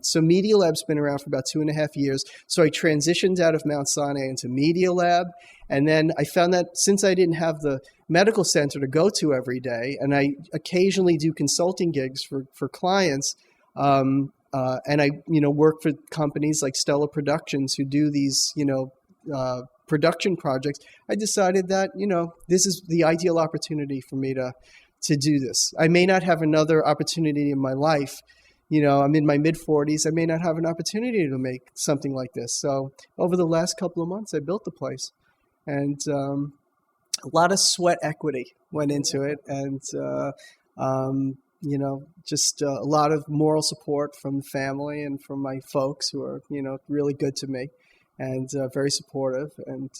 so Media Lab's been around for about 2.5 years. So I transitioned out of Mount Sinai into Media Lab. And then I found that since I didn't have the medical center to go to every day, and I occasionally do consulting gigs for clients, and I, work for companies like Stella Productions who do these, production projects. I decided that, this is the ideal opportunity for me to do this. I may not have another opportunity in my life. I'm in my mid-40s. I may not have an opportunity to make something like this. So over the last couple of months, I built the place, and a lot of sweat equity went into it, and just a lot of moral support from the family and from my folks who are, really good to me, and very supportive. And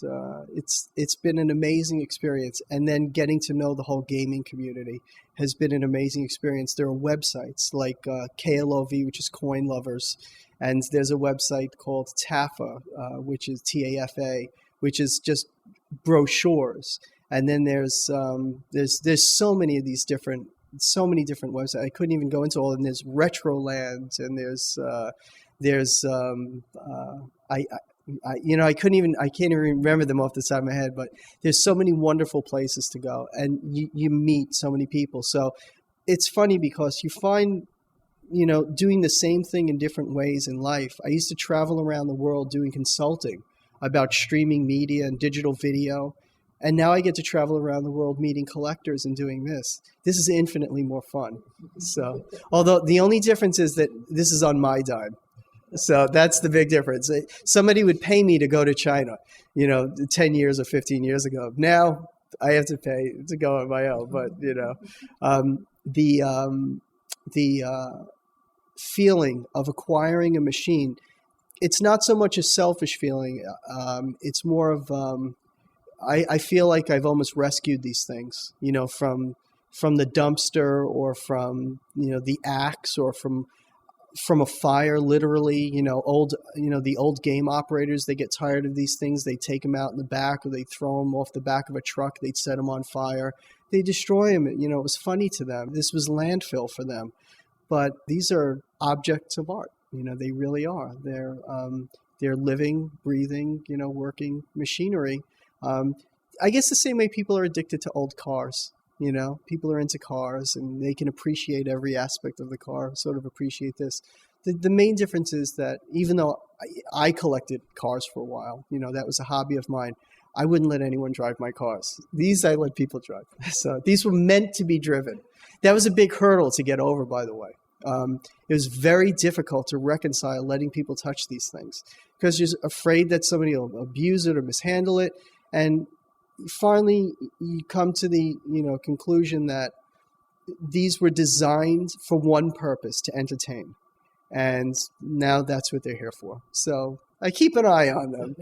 it's been an amazing experience. And then getting to know the whole gaming community has been an amazing experience. There are websites like KLOV, which is Coin Lovers, and there's a website called TAFA, which is TAFA, which is just brochures. And then there's so many of these different websites. I couldn't even go into all of them. There's Retroland, and I can't even remember them off the side of my head, but there's so many wonderful places to go, and you meet so many people. So it's funny because you find, doing the same thing in different ways in life. I used to travel around the world doing consulting about streaming media and digital video. And now I get to travel around the world meeting collectors and doing this. This is infinitely more fun. So, although the only difference is that this is on my dime. So that's the big difference. Somebody would pay me to go to China, 10 years or 15 years ago. Now I have to pay to go on my own. But, the feeling of acquiring a machine, it's not so much a selfish feeling. It's more of, I feel like I've almost rescued these things, from the dumpster, or from, the axe, or from a fire, literally. The old game operators, they get tired of these things. They take them out in the back, or they throw them off the back of a truck. They'd set them on fire. They destroy them. It was funny to them. This was landfill for them. But these are objects of art. They really are. They're living, breathing, working machinery. I guess the same way people are addicted to old cars. People are into cars, and they can appreciate every aspect of the car, sort of appreciate this. The main difference is that even though I collected cars for a while, that was a hobby of mine, I wouldn't let anyone drive my cars. These I let people drive. So these were meant to be driven. That was a big hurdle to get over, by the way. It was very difficult to reconcile letting people touch these things, because you're afraid that somebody will abuse it or mishandle it. And finally, you come to the conclusion that these were designed for one purpose, to entertain. And now that's what they're here for. So I keep an eye on them.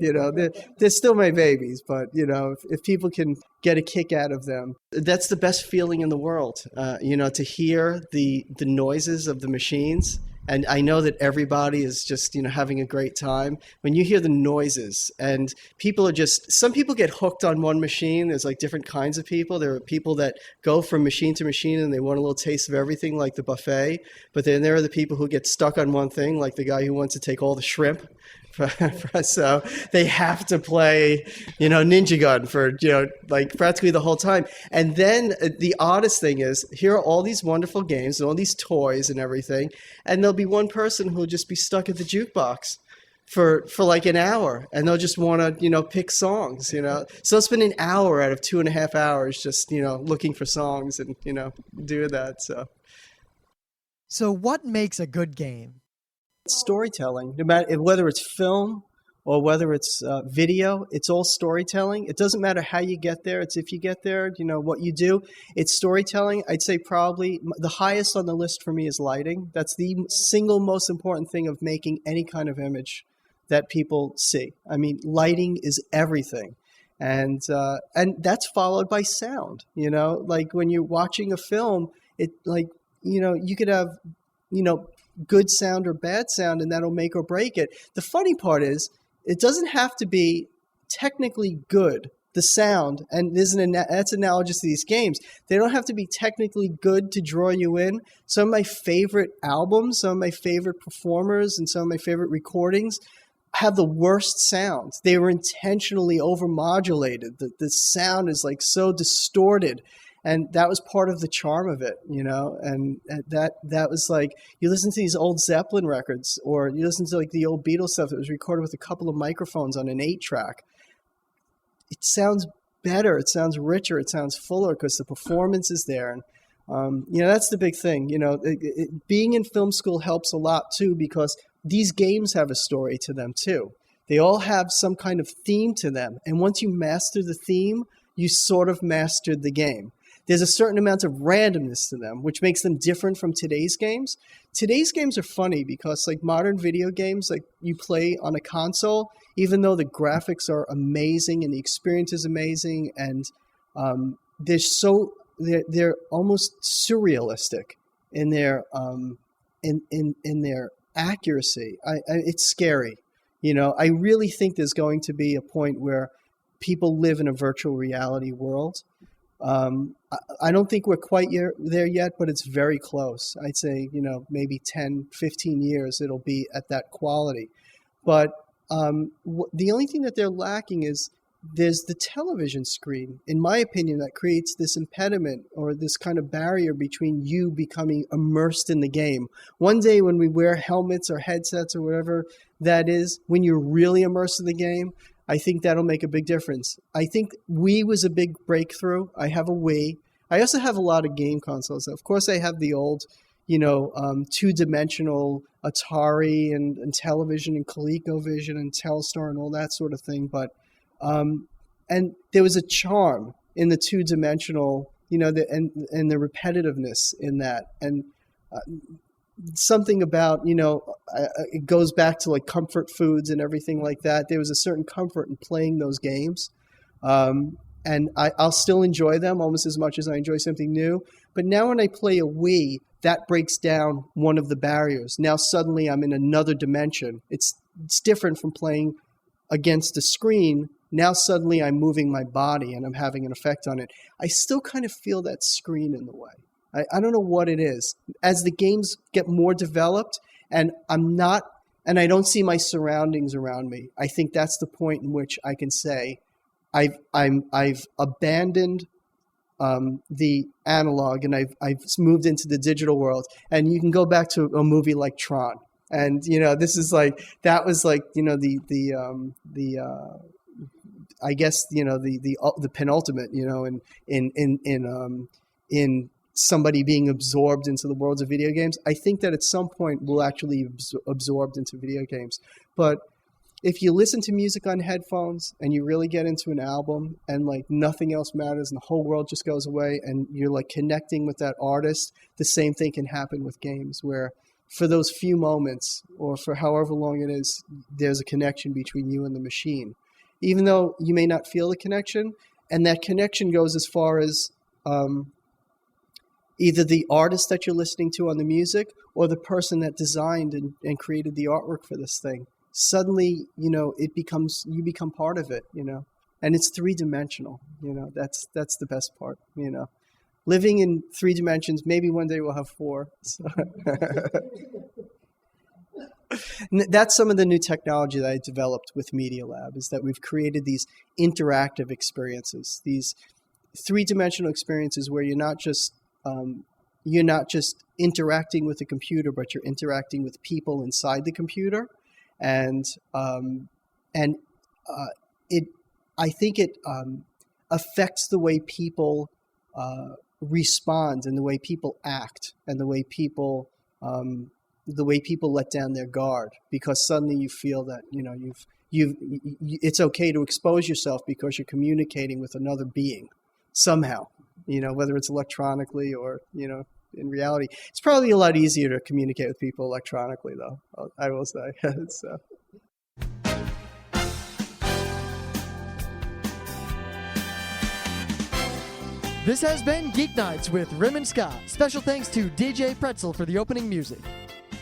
They're still my babies, but if people can get a kick out of them, that's the best feeling in the world. To hear the noises of the machines. And I know that everybody is just, having a great time. When you hear the noises, and some people get hooked on one machine. There's like different kinds of people. There are people that go from machine to machine and they want a little taste of everything, like the buffet. But then there are the people who get stuck on one thing, like the guy who wants to take all the shrimp. So they have to play, Ninja Gun for, practically the whole time. And then the oddest thing is, here are all these wonderful games and all these toys and everything. And there'll be one person who'll just be stuck at the jukebox for like an hour, and they'll just want to, pick songs, So they'll spend an hour out of 2.5 hours just, looking for songs and, do that. So what makes a good game? Storytelling. No matter whether it's film or whether it's video, it's all storytelling. It doesn't matter how you get there. It's if you get there, what you do. It's storytelling. I'd say probably the highest on the list for me is lighting. That's the single most important thing of making any kind of image that people see. I mean, lighting is everything. And that's followed by sound. Like when you're watching a film, you could have, good sound or bad sound, and that'll make or break it. The funny part is, it doesn't have to be technically good, the sound, and that's analogous to these games. They don't have to be technically good to draw you in. Some of my favorite albums, some of my favorite performers, and some of my favorite recordings have the worst sound. They were intentionally overmodulated. The sound is like so distorted. And that was part of the charm of it, and that was like, you listen to these old Zeppelin records, or you listen to like the old Beatles stuff that was recorded with a couple of microphones on an 8-track. It sounds better. It sounds richer. It sounds fuller because the performance is there. And, that's the big thing. Being in film school helps a lot too, because these games have a story to them too. They all have some kind of theme to them. And once you master the theme, you sort of mastered the game. There's a certain amount of randomness to them, which makes them different from today's games. Today's games are funny because, like modern video games, like you play on a console, even though the graphics are amazing and the experience is amazing, and they're almost surrealistic in their in their accuracy. It's scary. I really think there's going to be a point where people live in a virtual reality world. I don't think we're quite there yet, but it's very close. I'd say, maybe 10, 15 years, it'll be at that quality. But the only thing that they're lacking is there's the television screen, in my opinion, that creates this impediment or this kind of barrier between you becoming immersed in the game. One day when we wear helmets or headsets or whatever that is, when you're really immersed in the game, I think that'll make a big difference. I think Wii was a big breakthrough. I have a Wii. I also have a lot of game consoles. Of course, I have the old, two-dimensional Atari and television and ColecoVision and Telstar and all that sort of thing. But and there was a charm in the two-dimensional, and the repetitiveness in that, and something about, it goes back to like comfort foods and everything like that. There was a certain comfort in playing those games. And I'll still enjoy them almost as much as I enjoy something new. But now when I play a Wii, that breaks down one of the barriers. Now suddenly I'm in another dimension. It's different from playing against a screen. Now suddenly I'm moving my body and I'm having an effect on it. I still kind of feel that screen in the way. I don't know what it is. As the games get more developed and I don't see my surroundings around me, I think that's the point in which I can say I've abandoned the analog and I've moved into the digital world. And you can go back to a movie like Tron. And, this is like, that was like, I guess, the penultimate, in somebody being absorbed into the worlds of video games. I think that at some point we'll actually be absorbed into video games. But if you listen to music on headphones and you really get into an album and like nothing else matters and the whole world just goes away and you're like connecting with that artist, the same thing can happen with games where for those few moments or for however long it is, there's a connection between you and the machine. Even though you may not feel the connection, and that connection goes as far as either the artist that you're listening to on the music or the person that designed and created the artwork for this thing. Suddenly, you become part of it, and it's three-dimensional. That's the best part, living in 3 dimensions. Maybe one day we'll have 4. So. That's some of the new technology that I developed with Media Lab, is that we've created these interactive experiences, these 3-dimensional experiences where you're not just interacting with the computer, but you're interacting with people inside the computer, and I think it affects the way people respond and the way people act and the way people let down their guard, because suddenly you feel that it's okay to expose yourself because you're communicating with another being somehow, whether it's electronically or in reality. It's probably a lot easier to communicate with people electronically, though, I will say. So. This has been Geeknights with Rim and Scott. Special thanks to DJ Pretzel for the opening music.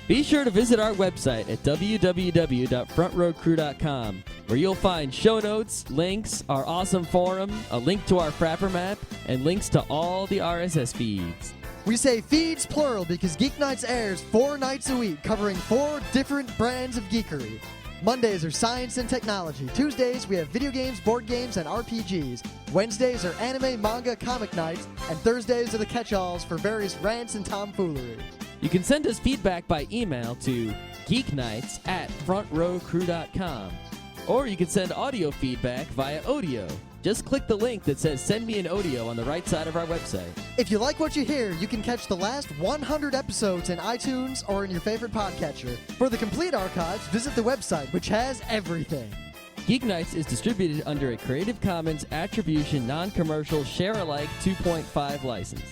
Be sure to visit our website at www.frontrowcrew.com, where you'll find show notes, links, our awesome forum, a link to our Frapper map, and links to all the RSS feeds. We say feeds plural because Geeknights airs 4 nights a week, covering 4 different brands of geekery. Mondays are science and technology. Tuesdays, we have video games, board games, and RPGs. Wednesdays are anime, manga, comic nights. And Thursdays are the catch-alls for various rants and tomfoolery. You can send us feedback by email to geeknights@frontrowcrew.com. Or you can send audio feedback via Audio. Just click the link that says Send Me an Audio on the right side of our website. If you like what you hear, you can catch the last 100 episodes in iTunes or in your favorite podcatcher. For the complete archives, visit the website, which has everything. Geeknights is distributed under a Creative Commons Attribution Non-Commercial Share-alike 2.5 license.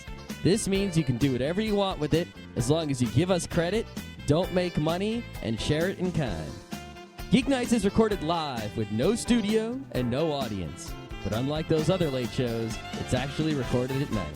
This means you can do whatever you want with it as long as you give us credit, don't make money, and share it in kind. Geeknights is recorded live with no studio and no audience. But unlike those other late shows, it's actually recorded at night.